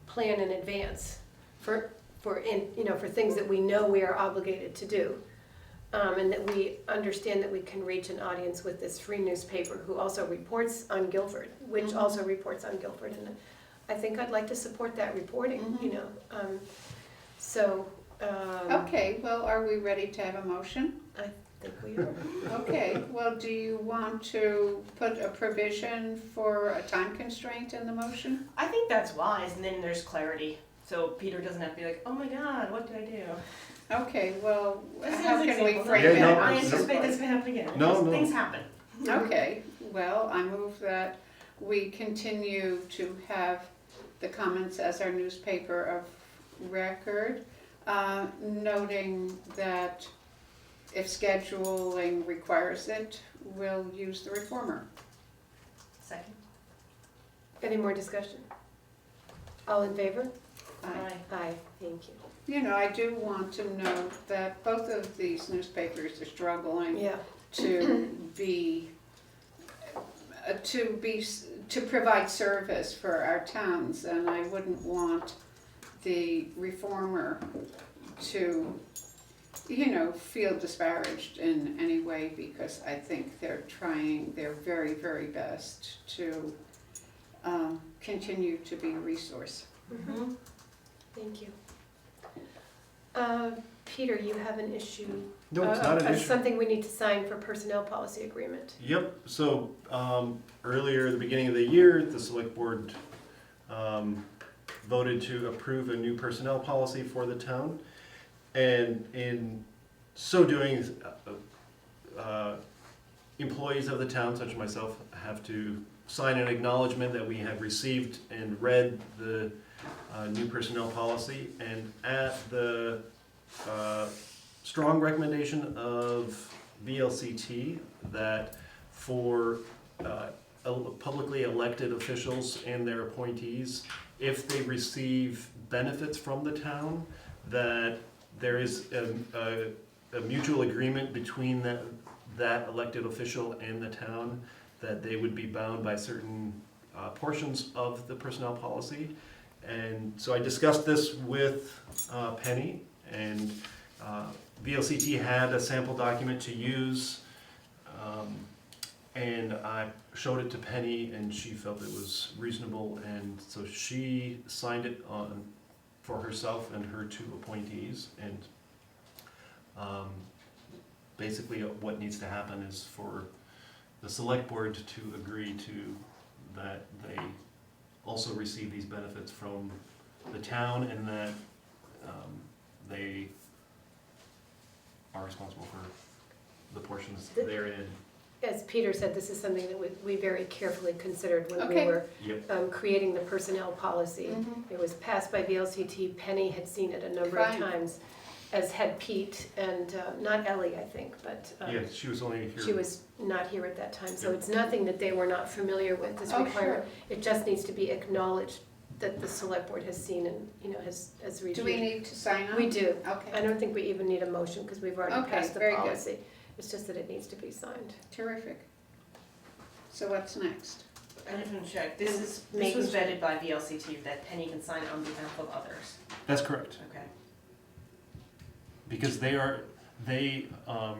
plan in advance for things that we know we are obligated to do. And that we understand that we can reach an audience with this free newspaper who also reports on Guilford, which also reports on Guilford. And I think I'd like to support that reporting, Okay, well, are we ready to have a motion? I think we are. Okay, well, do you want to put a provision for a time constraint in the motion? I think that's wise, and then there's clarity. So Peter doesn't have to be like, oh my God, what did I do? Okay, well, This is how an can we example. frame Yeah, it? no, I it's- anticipate this can happen again. No, Just no. Things happen. Okay, well, I move that we continue to have the comments as our newspaper of record, noting that if scheduling requires it, we'll use the reformer. Second. Any more discussion? All in favor? Aye. Aye, thank you. You know, I do want to note that both of these newspapers are struggling Yeah, to to provide service for our towns, and I wouldn't want the reformer to, feel disparaged in any way, because I think they're trying their very, very best to continue to be a resource. Mm-hmm. thank you. Peter, you have an issue. No, it's not an issue. Something we need to sign for personnel policy agreement. Yep, so, earlier, at the beginning of the year, the select board, voted to approve a new personnel policy for the town. And in so doing, employees of the town, such as myself, have to sign an acknowledgement that we have received and read the, new personnel policy. And at the, strong recommendation of VLCT that for publicly elected officials and their appointees, if they receive benefits from the town, that there is a mutual agreement between that elected official and the town that they would be bound by certain portions of the personnel policy. And so I discussed this with Penny, and VLCT had a sample document to use, and I showed it to Penny, and she felt it was reasonable, and so she signed it on for herself and her two appointees. And basically what needs to happen is for the select board to agree to that they also receive these benefits from the town, and that they are responsible for the portions therein. As Peter said, this is something that we very carefully considered when we Okay. were Yep. creating the personnel policy. It was passed by VLCT. Penny had seen it a number of Fine. times, as had Pete, and not Ellie, I think, but Yeah, she was only here. she was not here at that time. So Yeah. it's nothing that they were not familiar with, this Oh, requirement. It just needs to be acknowledged that the select board has seen and, has reviewed. Do we need to sign on? We do. I Okay, don't think we even need a motion because we've already Okay, passed the very good. policy. It's just that it needs to be signed. terrific. So what's next? I just want to check. This was Making sure. vetted by VLCT that Penny can sign on behalf of others. That's correct, Okay. because they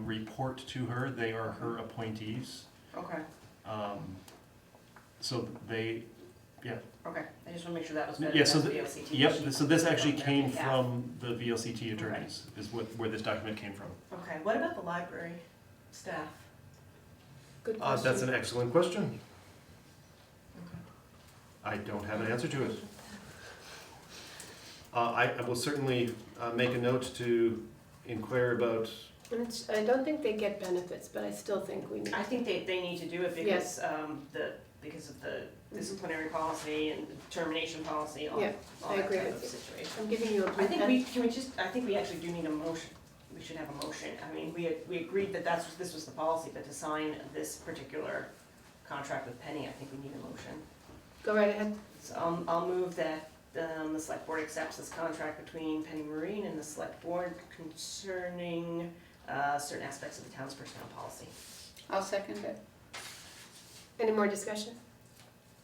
report to her, they are her appointees. Okay. So they, Okay. I just want to make sure that was vetted Yeah, by so VLCT. yep, so this actually On their came behalf. from the VLCT attorneys, is where this document came from. Okay. What about the library staff? Good question. That's an excellent question. Okay. I don't have an answer to it. I will certainly make a note to inquire about, I don't think they get benefits, but I still think we need. I think they need to do it because Yes. because of the disciplinary policy and termination policy, all Yeah, all I that agree type of with you. situation. I'm giving you a blue I think pen. I think we actually do need a motion. We should have a motion. I mean, we agreed that this was the policy, but to sign this particular contract with Penny, I think we need a motion. Go right ahead. So I'll move that the select board accepts this contract between Penny Marine and the select board concerning certain aspects of the town's personnel policy. I'll second it. Any more discussion?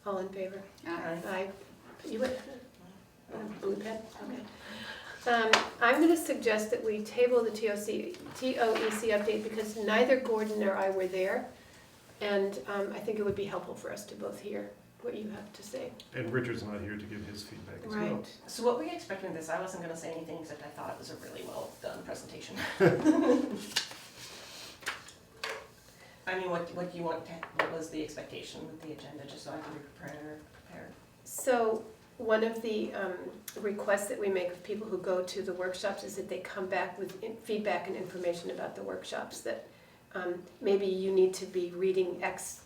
All in favor? Aye. Aye. You went, blue pen, okay. I'm gonna suggest that we table the TOEC update because neither Gordon nor I were there. And I think it would be helpful for us to both hear what you have to say. And Richard's not here to give his feedback as well. Right. So what were you expecting with this? I wasn't gonna say anything except I thought it was a really well done presentation. I mean, what do you want what was the expectation with the agenda, just so I can be prepared? So one of the requests that we make of people who go to the workshops is that they come back with feedback and information about the workshops, that maybe you need to be reading X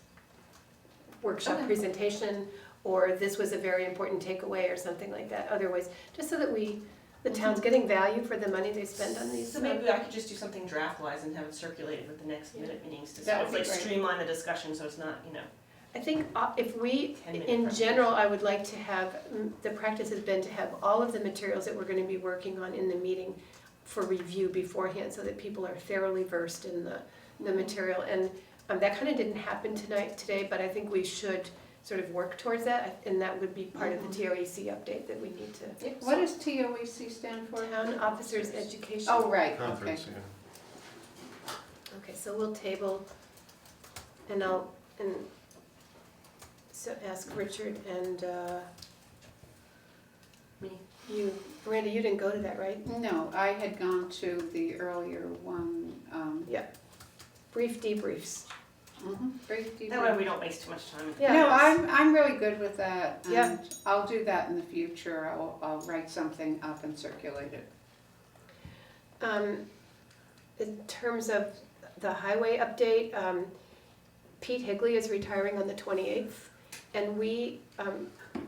workshop Okay. presentation, or this was a very important takeaway or something like that. Otherwise, just so that the town's getting value for the money they spend on these. So maybe I could just do something draft-wise and have it circulated with the next minute meetings to That sort of would like be great. streamline the discussion, so it's not, I think if we, 10-minute in presentation. general, I would like to have, the practice has been to have all of the materials that we're gonna be working on in the meeting for review beforehand, so that people are thoroughly versed in the material. And that kind of didn't happen today, but I think we should sort of work towards that, and that would be part of the TOEC update that we need to. What does TOEC stand for? Town Officers Education. Oh, right, okay. Conference, yeah. Okay, so we'll table, and so ask Richard and Me. you, Miranda, you didn't go to that, right? No, I had gone to the earlier one, Brief debriefs. brief debrief. That way we don't waste too much time. Yeah. No, I'm really good with that, Yeah. and I'll do that in the future. I'll write something up and circulate it. In terms of the highway update, Pete Higley is retiring on the 28th, and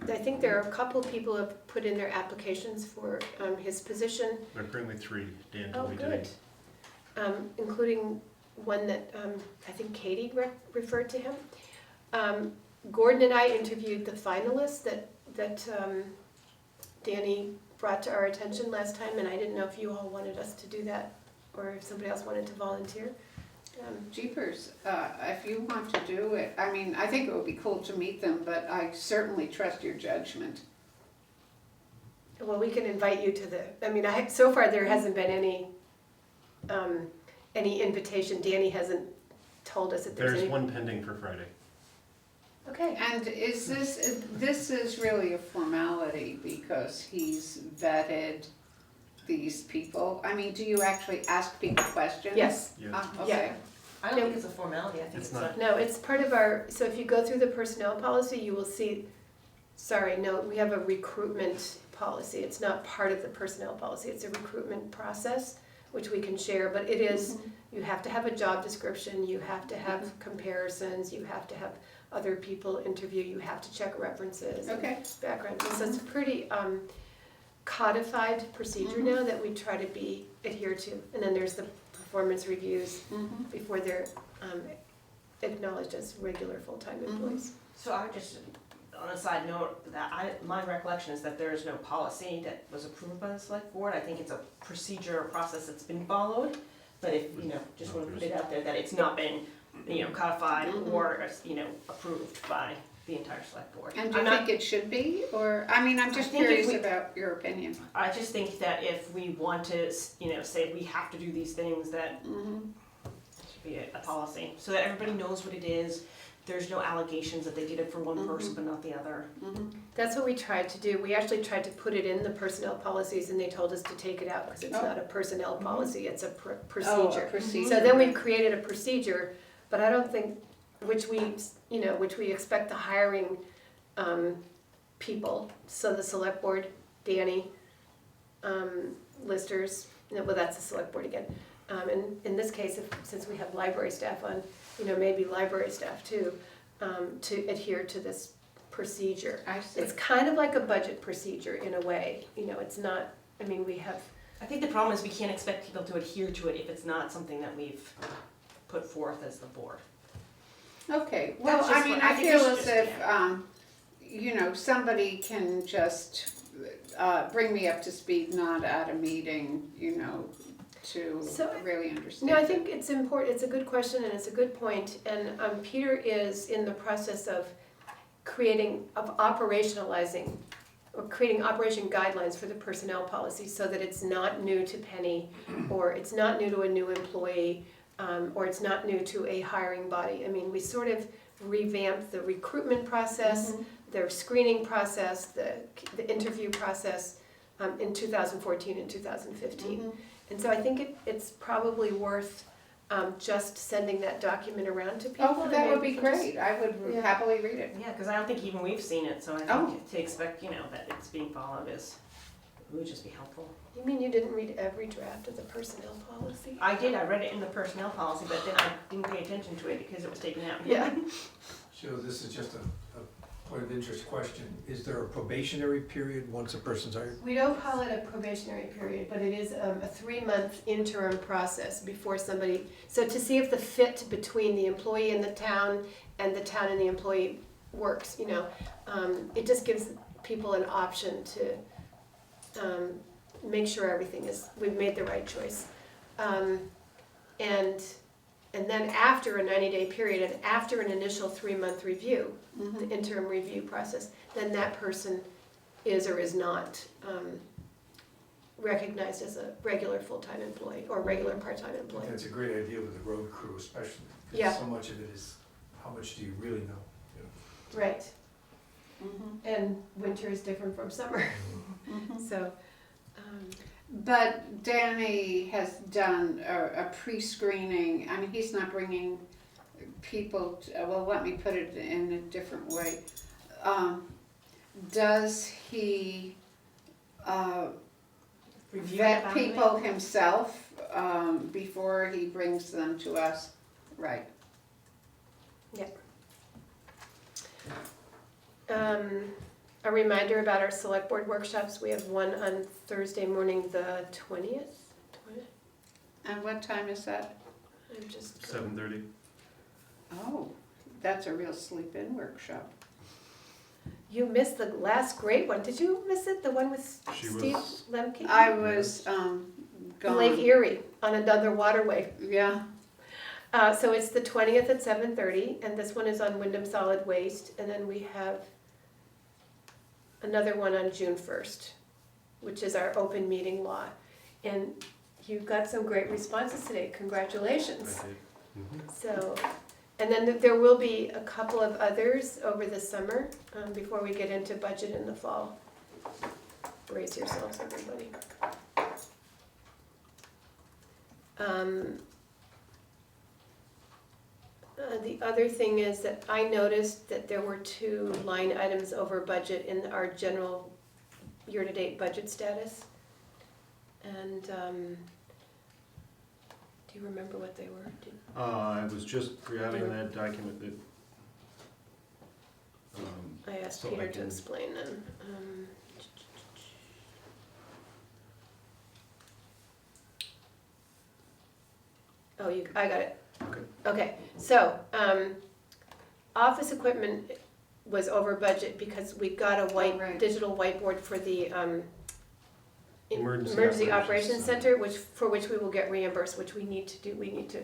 I think there are a couple people who have put in their applications for his position. There are currently 3, Dan Oh, told me today. good. Including one that I think Katie referred to him. Gordon and I interviewed the finalists that Danny brought to our attention last time, and I didn't know if you all wanted us to do that or if somebody else wanted to volunteer. Jeepers, if you want to do it, I mean, I think it would be cool to meet them, but I certainly trust your judgment. Well, we can invite you to so far there hasn't been any invitation. Danny hasn't told us that there's There's any. one pending for Friday. Okay. And is this is really a formality because he's vetted these people? I mean, do you actually ask people questions? Yes. Yeah. Ah, Yeah. okay. I don't think it's a formality, I think It's it's not. a, No, it's part of so if you go through the personnel policy, you will see, we have a recruitment policy. It's not part of the personnel policy, it's a recruitment process, which we can share, but it is, you have to have a job description, you have to have comparisons, you have to have other people interview, you have to check references. and Okay. background. So it's a pretty codified procedure now that we try to adhere to. And then there's the performance reviews before they're acknowledged as regular full-time employees. so I would just, on a side note, my recollection is that there is no policy that was approved by the select board. I think it's a procedure or process that's been followed, but if, just want to put it out there that it's not been, codified or, approved by the entire select board. And do you think it should be, or, I mean, I'm just think if curious we- about your opinion. I just think that if we want to, say we have to do these things, that it should be a policy, so that everybody knows what it is. There's no allegations that they did it for one person but not the other. That's what we tried to do. We actually tried to put it in the personnel policies and they told us to take it out because it's not a personnel policy, it's a Oh, procedure. a procedure. So then we've created a procedure, but I don't think, which we expect the hiring people, so the select board, Danny, listers, well, that's the select board again. And in this case, since we have library staff on, maybe library staff too, to adhere to this procedure. I see. It's kind of like a budget procedure in a way, you know, it's not, I mean, we have, I think the problem is we can't expect people to adhere to it if it's not something that we've put forth as the board. Okay, well, That's just I mean, what- I I think we feel should as just- if, yeah. you know, somebody can just, bring me up to speed, not at a meeting, you know, to So, really understand. no, I it. think it's important, it's a good question and it's a good point. And Peter is in the process of operationalizing, or creating operation guidelines for the personnel policy so that it's not new to Penny, or it's not new to a new employee, or it's not new to a hiring body. I mean, we sort of revamped the recruitment process, the screening process, the interview process in 2014 and 2015. And so I think it's probably worth just sending that document around to people. Oh, and that would maybe be we can just- great, I would Yeah. happily read it. Yeah, because I don't think even we've seen it, so I Oh. think to expect, you know, that it's being followed is, it would just be helpful. You mean you didn't read every draft of the personnel policy? I did, I read it in the personnel policy, but then I didn't pay attention to it because it was taken out. Yeah. So this is just a point of interest question. Is there a probationary period once a person's hired? We don't call it a probationary period, but it is a 3-month interim process before somebody, so to see if the fit between the employee and the town and the employee works, you know. It just gives people an option to make sure we've made the right choice. And then after a 90-day period, and after an initial 3-month review, the interim review process, then that person is or is not recognized as a regular full-time employee or regular part-time I think employee. that's a great idea with the road crew especially. 'Cause Yeah. so much of it is, how much do you really know? Right, and winter is different from summer, so, But Danny has done a pre-screening, I mean, he's not bringing people, well, let me put it in a different way. Does he Review vet about people it. himself before he brings them to us? Right. a reminder about our select board workshops, we have one on Thursday morning, the 20th. And what time is that? I'm just. 7:30. Oh, that's a real sleep-in workshop. You missed the last great one. Did you miss it? The one with She Steve was- Lemke? I was gone. Lake Erie on another waterway. Yeah. So it's the 20th at 7:30, and this one is on Wyndham Solid Waste, and then we have another one on June 1st, which is our open meeting law. And you got some great responses today. Congratulations. I did. Mhm. So, and then there will be a couple of others over the summer before we get into budget in the fall. Brace yourselves, everybody. The other thing is that I noticed that there were 2 line items over budget in our general year-to-date budget status. And do you remember what they were? I was just grabbing that document that. I asked So Peter I to can- explain them. Oh, I got it. Okay. Okay, so, office equipment was over budget because we got a right. digital whiteboard for the, Emergency Emergency Operations Operations Center, for which we will get reimbursed, which we need to do, we need to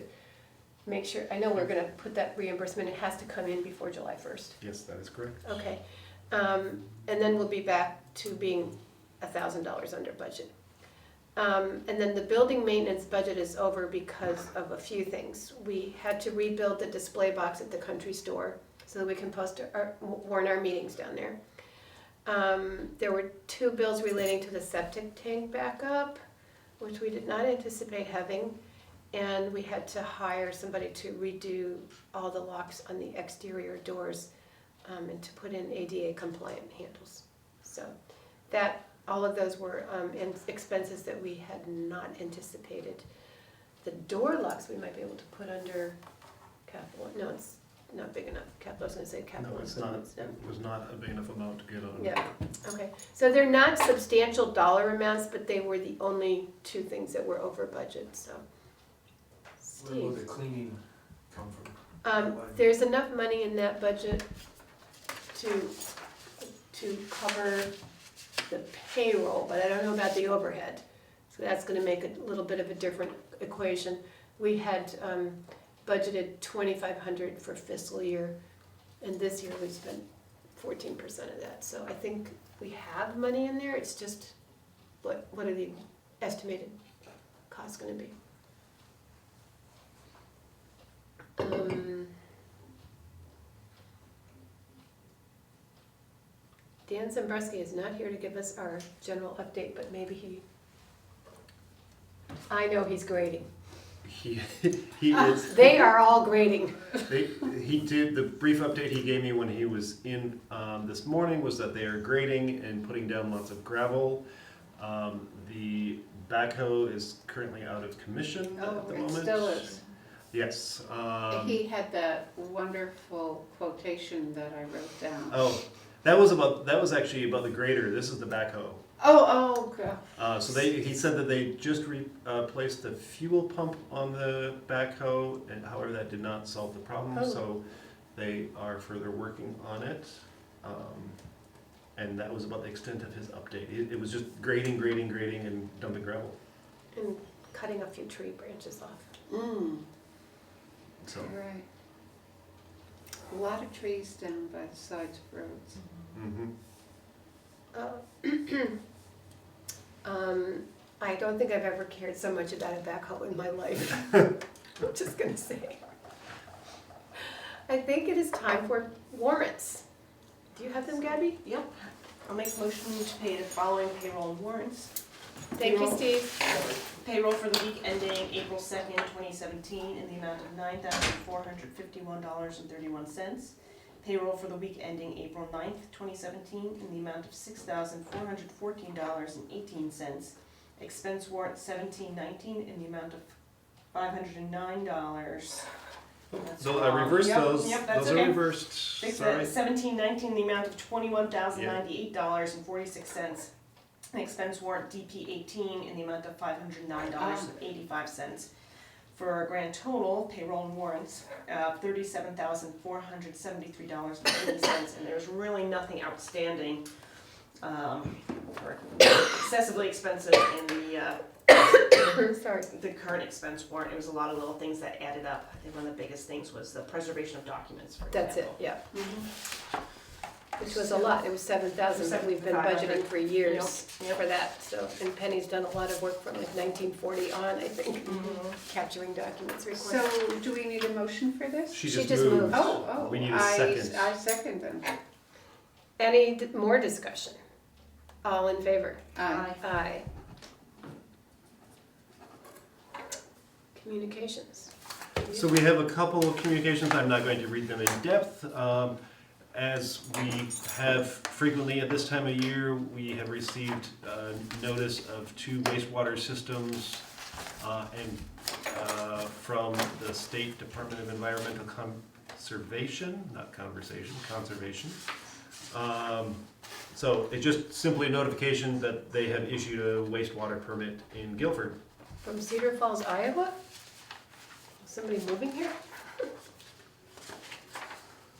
make sure, I know we're gonna put that reimbursement, it has to come in before July 1st. Yes, that is correct. Okay, and then we'll be back to being $1,000 under budget. And then the building maintenance budget is over because of a few things. We had to rebuild the display box at the country store so that we can warn our meetings down there. There were 2 bills relating to the septic tank backup, which we did not anticipate having. And we had to hire somebody to redo all the locks on the exterior doors and to put in ADA compliant handles. So all of those were expenses that we had not anticipated. The door locks we might be able to put under capital, no, it's not big enough. I was gonna say capital No, it's not, improvements, no. it was not a big enough amount to get on. Yeah, okay. So they're not substantial dollar amounts, but they were the only two things that were over budget, so. Where will Steve, the cleaning come from? there's enough money in that budget to cover the payroll, but I don't know about the overhead. So that's gonna make a little bit of a different equation. We had budgeted 2,500 for fiscal year, and this year we spent 14% of that. So I think we have money in there, it's just, what are the estimated costs gonna be? Dan Zambreski is not here to give us our general update, but maybe I know he's grading. He is, They are all grading. he did, the brief update he gave me when he was in this morning was that they are grading and putting down lots of gravel. The backhoe is currently out of commission at the it moment. still is. Yes. He had that wonderful quotation that I wrote down. Oh, that was actually about the grader. This is the backhoe. Oh, God. So he said that they just replaced the fuel pump on the backhoe, and however that did not solve the problem. Oh. So they are further working on it. And that was about the extent of his update. It was just grading, and dumping gravel. And cutting a few tree branches off. So. Right. A lot of trees down by the sides of roads. Mm-hmm. I don't think I've ever cared so much about a backhoe in my life. I'm just gonna say. I think it is time for warrants. Do you have them, Gabby? Yep. I'll make a motion to pay the following payroll and warrants. Thank you, Payroll. Steve. Payroll for the week ending April 2nd, 2017 in the amount of $9,451.31. Payroll for the week ending April 9th, 2017 in the amount of $6,414.18. Expense warrant 1719 in the amount of $509. That's So I wrong. reversed Yep, those. Yep, that's Those are okay. reversed. Fix Sorry. that. 1719 in the amount of $21,098.46. And expense warrant DP 18 in the amount of $509.85. For a grand total, payroll and warrants, $37,473.80, and there's really nothing outstanding or excessively expensive in Sorry. the current expense warrant. It was a lot of little things that added up. I think one of the biggest things was the preservation of documents, for That's it, example. yeah. Mm-hmm. Which was a lot. It was 7,000, but we've been budgeting for years Yep. for that. So, and Penny's done a lot of work from like 1940 on, I think, Mhm. capturing documents required. So, do we need a motion for this? She She just just moved. moved. Oh, We need a second. I second them. Any more discussion? All in favor? Aye. Aye. Communications. So we have a couple of communications. I'm not going to read them in depth. As we have frequently at this time of year, we have received notice of 2 wastewater systems from the State Department of Environmental Conservation, not conversation, conservation. So it's just simply a notification that they have issued a wastewater permit in Guilford. From Cedar Falls, Iowa? Somebody moving here?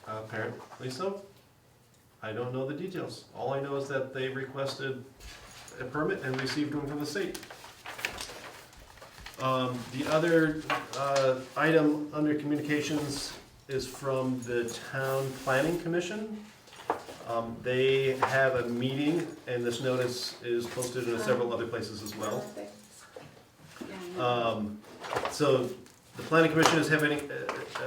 Apparently so. I don't know the details. All I know is that they requested a permit and received one from the state. The other item under communications is from the Town Planning Commission. They have a meeting, and this notice is posted in several other places as well. So the Planning Commission is having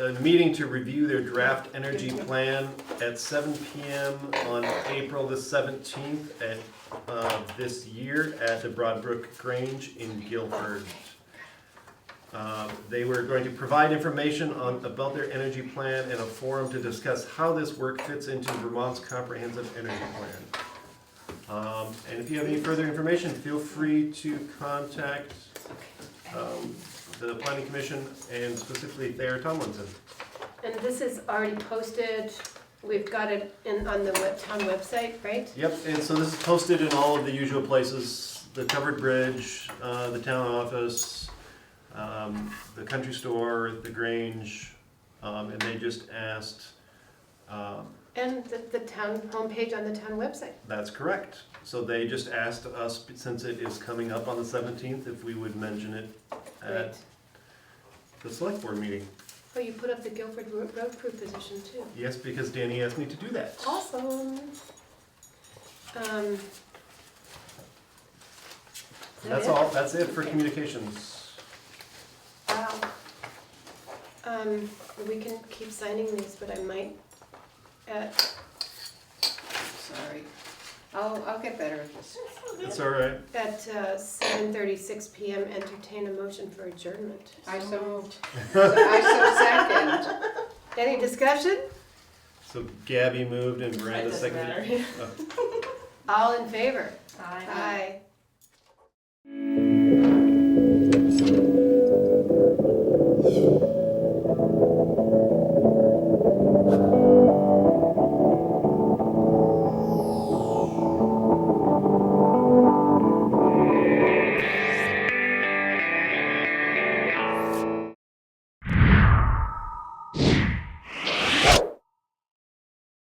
a meeting to review their draft energy plan at 7 p.m. on April the 17th this year at the Broadbrook Grange in Guilford. They were going to provide information about their energy plan and a forum to discuss how this work fits into Vermont's comprehensive energy plan. And if you have any further information, feel free to contact the Planning Commission and specifically Thayer Tomlinson. And this is already posted, we've got it on the town website, right? Yep, and so this is posted in all of the usual places, the covered bridge, the town office, the country store, the Grange, and they just asked, And the town homepage on the town website. that's correct. So they just asked us, since it is coming up on the 17th, if we would mention it Right. at the select board meeting. Oh, you put up the Guilford road crew position too. Yes, because Danny asked me to do that. Awesome. That's all, that's it for communications. Wow. We can keep signing these, but I might, Sorry. I'll get better at this. It's all right. at 7:36 PM, entertain a motion for adjournment. I so moved. I so second. Any discussion? So Gabby moved and It Miranda doesn't seconded. matter. All in favor? Aye. Aye.